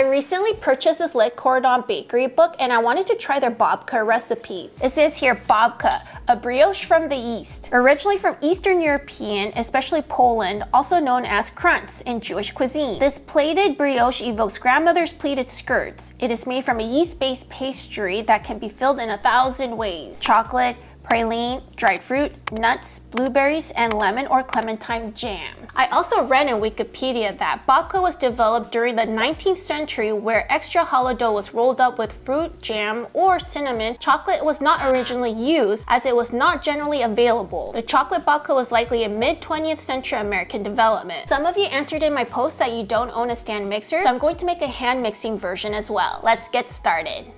I recently purchased this Le Cordon Bakery book and I wanted to try their babka recipe. It says here babka, a brioche from the East. Originally from Eastern European, especially Poland, also known as krantz in Jewish cuisine. This plated brioche evokes grandmother's pleated skirts. It is made from a yeast-based pastry that can be filled in 1,000 ways. Chocolate, praline, dried fruit, nuts, blueberries, and lemon or clementine jam. I also read in Wikipedia that babka was developed during the 19th century where extra hollow dough was rolled up with fruit, jam, or cinnamon. Chocolate was not originally used as it was not generally available. The chocolate babka was likely a mid-20th century American development. Some of you answered in my post that you don't own a stand mixer, so I'm going to make a hand mixing version as well. Let's get started.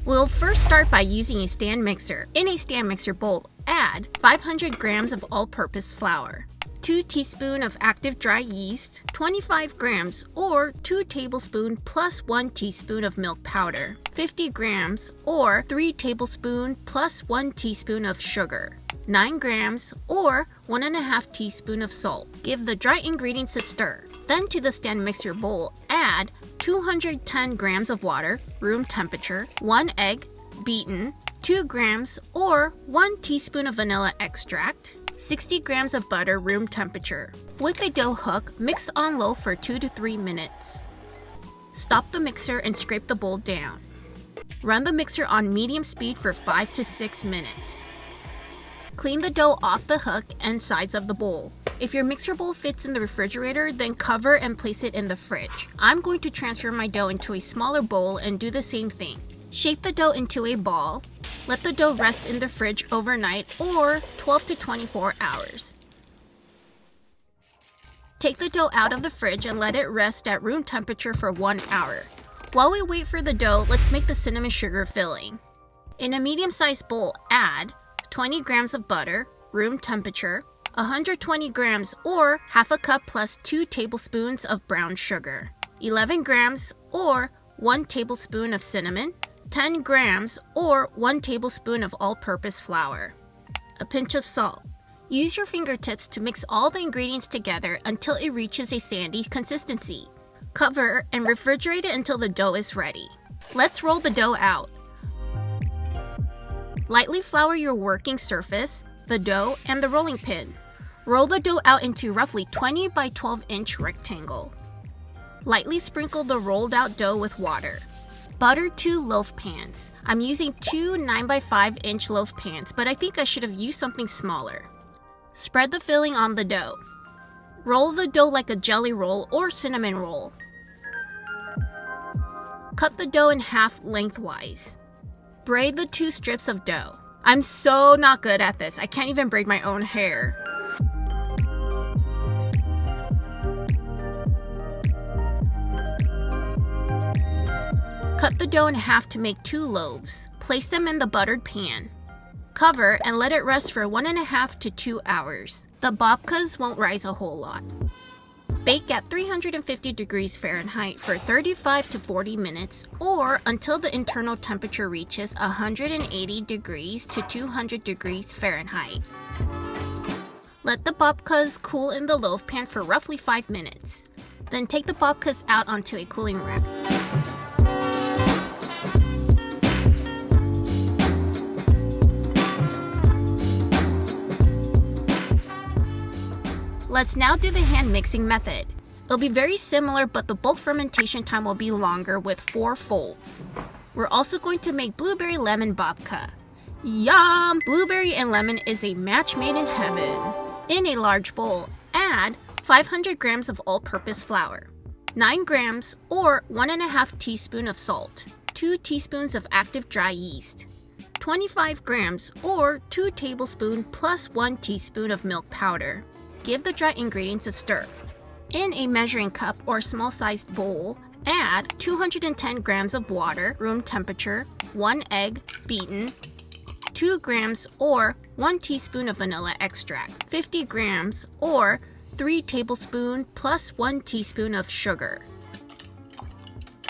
We'll first start by using a stand mixer. In a stand mixer bowl, add 500 grams of all-purpose flour, 2 teaspoons of active dry yeast, 25 grams or 2 tablespoons plus 1 teaspoon of milk powder, 50 grams or 3 tablespoons plus 1 teaspoon of sugar, 9 grams or 1.5 teaspoons of salt. Give the dry ingredients a stir. Then to the stand mixer bowl, add 210 grams of water, room temperature, 1 egg, beaten, 2 grams or 1 teaspoon of vanilla extract, 60 grams of butter, room temperature. With a dough hook, mix on low for 2 to 3 minutes. Stop the mixer and scrape the bowl down. Run the mixer on medium speed for 5 to 6 minutes. Clean the dough off the hook and sides of the bowl. If your mixer bowl fits in the refrigerator, then cover and place it in the fridge. I'm going to transfer my dough into a smaller bowl and do the same thing. Shape the dough into a ball. Let the dough rest in the fridge overnight or 12 to 24 hours. Take the dough out of the fridge and let it rest at room temperature for 1 hour. While we wait for the dough, let's make the cinnamon sugar filling. In a medium-sized bowl, add 20 grams of butter, room temperature, 120 grams or half a cup plus 2 tablespoons of brown sugar, 11 grams or 1 tablespoon of cinnamon, 10 grams or 1 tablespoon of all-purpose flour, a pinch of salt. Use your fingertips to mix all the ingredients together until it reaches a sandy consistency. Cover and refrigerate it until the dough is ready. Let's roll the dough out. Lightly flour your working surface, the dough, and the rolling pin. Roll the dough out into roughly 20 by 12 inch rectangle. Lightly sprinkle the rolled out dough with water. Butter 2 loaf pans. I'm using 2 9 by 5 inch loaf pans, but I think I should have used something smaller. Spread the filling on the dough. Roll the dough like a jelly roll or cinnamon roll. Cut the dough in half lengthwise. Braid the 2 strips of dough. I'm so not good at this. I can't even braid my own hair. Cut the dough in half to make 2 loaves. Place them in the buttered pan. Cover and let it rest for 1.5 to 2 hours. The babkas won't rise a whole lot. Bake at 350 degrees Fahrenheit for 35 to 40 minutes or until the internal temperature reaches 180 degrees to 200 degrees Fahrenheit. Let the babkas cool in the loaf pan for roughly 5 minutes. Then take the babkas out onto a cooling rack. Let's now do the hand mixing method. It'll be very similar, but the bulk fermentation time will be longer with 4 folds. We're also going to make blueberry lemon babka. Yum! Blueberry and lemon is a match made in heaven. In a large bowl, add 500 grams of all-purpose flour, 9 grams or 1.5 teaspoons of salt, 2 teaspoons of active dry yeast, 25 grams or 2 tablespoons plus 1 teaspoon of milk powder. Give the dry ingredients a stir. In a measuring cup or small-sized bowl, add 210 grams of water, room temperature, 1 egg, beaten, 2 grams or 1 teaspoon of vanilla extract, 50 grams or 3 tablespoons plus 1 teaspoon of sugar,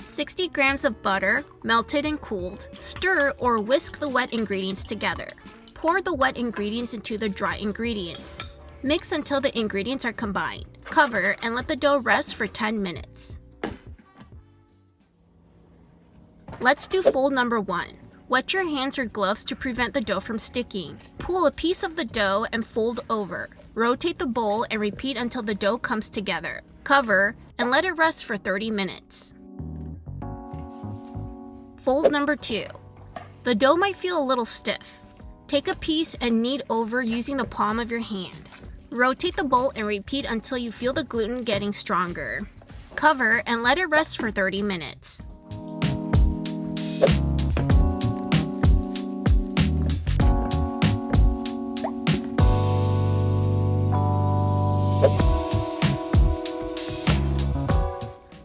60 grams of butter, melted and cooled. Stir or whisk the wet ingredients together. Pour the wet ingredients into the dry ingredients. Mix until the ingredients are combined. Cover and let the dough rest for 10 minutes. Let's do fold number 1. Wet your hands or gloves to prevent the dough from sticking. Pull a piece of the dough and fold over. Rotate the bowl and repeat until the dough comes together. Cover and let it rest for 30 minutes. Fold number 2. The dough might feel a little stiff. Take a piece and knead over using the palm of your hand. Rotate the bowl and repeat until you feel the gluten getting stronger. Cover and let it rest for 30 minutes.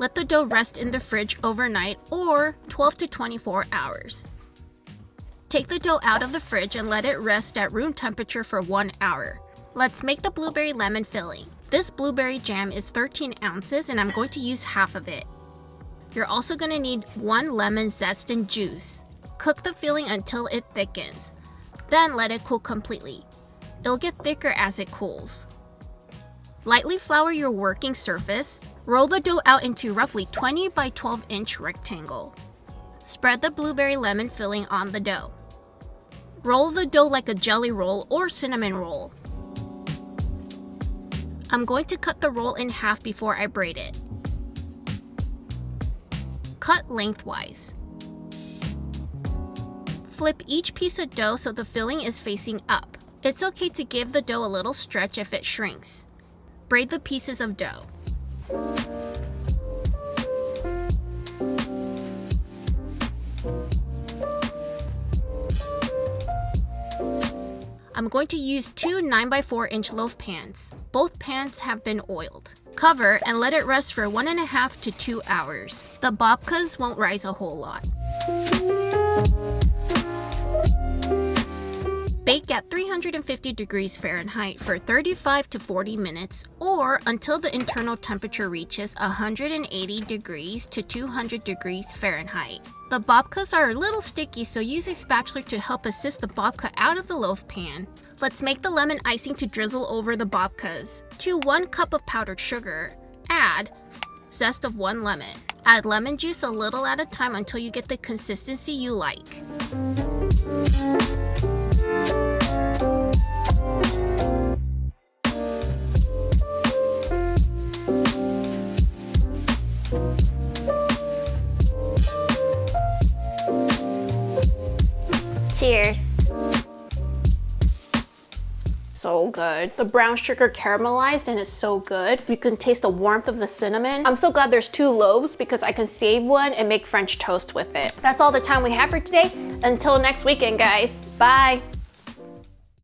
Let the dough rest in the fridge overnight or 12 to 24 hours. Take the dough out of the fridge and let it rest at room temperature for 1 hour. Let's make the blueberry lemon filling. This blueberry jam is 13 ounces and I'm going to use half of it. You're also going to need 1 lemon zest and juice. Cook the filling until it thickens. Then let it cool completely. It'll get thicker as it cools. Lightly flour your working surface. Roll the dough out into roughly 20 by 12 inch rectangle. Spread the blueberry lemon filling on the dough. Roll the dough like a jelly roll or cinnamon roll. I'm going to cut the roll in half before I braid it. Cut lengthwise. Flip each piece of dough so the filling is facing up. It's okay to give the dough a little stretch if it shrinks. Braid the pieces of dough. I'm going to use 2 9x4 inch loaf pans. Both pans have been oiled. Cover and let it rest for 1.5 to 2 hours. The babkas won't rise a whole lot. Bake at 350 degrees Fahrenheit for 35 to 40 minutes or until the internal temperature reaches 180 degrees to 200 degrees Fahrenheit. The babkas are a little sticky, so use a spatula to help assist the babka out of the loaf pan. Let's make the lemon icing to drizzle over the babkas. To 1 cup of powdered sugar, add zest of 1 lemon. Add lemon juice a little at a time until you get the consistency you like. Cheers. So good. The brown sugar caramelized and it's so good. You can taste the warmth of the cinnamon. I'm so glad there's 2 loaves because I can save one and make French toast with it. That's all the time we have for today. Until next weekend, guys. Bye.